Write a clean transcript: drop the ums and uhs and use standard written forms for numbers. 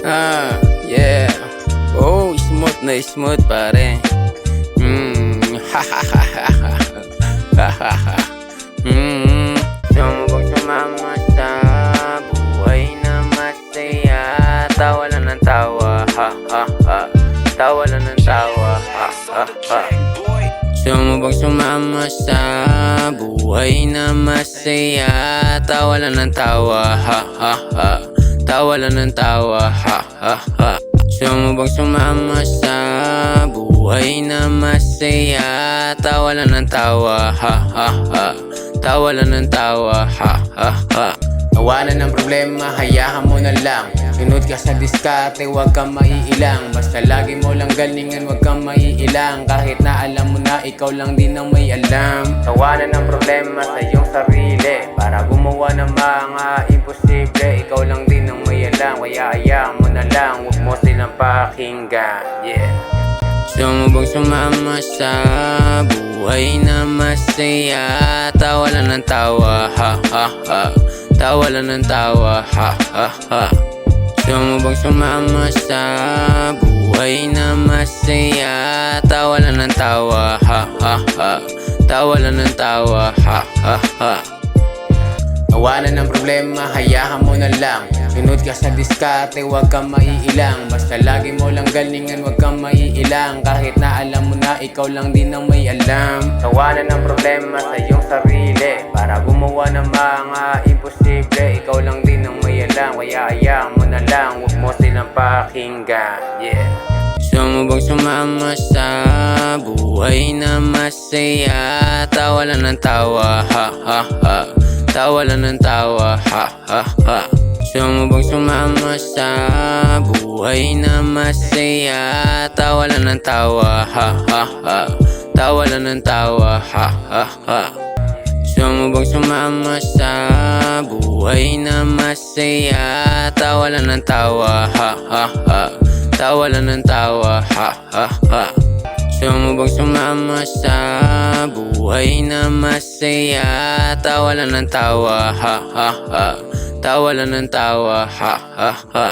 Yeah. Oh, smooth na smooth pare. Ha ha ha ha ha ha ha. Gusto mo bang sumama sa buhay na masaya? Tawa lang ng tawa, ha ha ha. Tawa lang ng tawa, ha ha ha. Gusto mo bang sumama sa buhay na masaya? Tawa lang ng tawa, ha ha ha. Tawa lang ng tawa, ha ha ha. Gusto mo bang sumama sa buhay na masaya? Tawa lang ng tawa, ha ha ha. Tawa lang ng tawa, ha ha ha. Tawanan ng problema, hayaan mo na lang. Sunod ka sa diskarte, huwag kang maiilang. Basta lagi mo lang galingan, huwag kang maiilang. Kahit na alam mo na ikaw lang din ang may alam. Tawanan ng problema sa iyong sarili, para gumawa ng mga imposible. Ikaw lang din ang may alam, kaya hayaan mo na lang. Huwag mo silang pakinggan, yeah. Gusto mo bang sumama sa buhay na masaya? Tawa lang ng tawa, ha ha ha. Tawa lang ng tawa, ha ha ha. Gusto mo bang sumama sa buhay na masaya? Tawa lang ng tawa, ha ha ha. Tawa lang ng tawa, ha ha ha. Tawanan ng problema, hayaan mo na lang. Sunod ka sa diskarte, huwag kang maiilang. Basta lagi mo lang galingan, huwag kang maiilang. Kahit na alam mo na ikaw lang din ang may alam. Tawanan ng problema sa iyong sarili, para gumawa ng mga imposible. Ikaw lang din ang may alam, kaya hayaan mo na lang. Huwag mo silang pakinggan, yeah. Gusto mo bang sumama sa buhay na masaya? Tawa lang ng tawa, ha ha ha. Tawa lang ng tawa, ha ha ha. Gusto mo bang sumama sa buhay na masaya? Tawa lang ng tawa, ha ha ha. Tawa lang ng tawa, ha ha ha. Gusto mo bang sumama sa buhay na masaya? Tawa lang ng tawa, ha ha ha. Tawa lang ng tawa, ha ha ha. Gusto mo bang sumama sa buhay na masaya? Tawa lang ng tawa, ha ha ha. Tawa lang ng tawa, ha ha ha.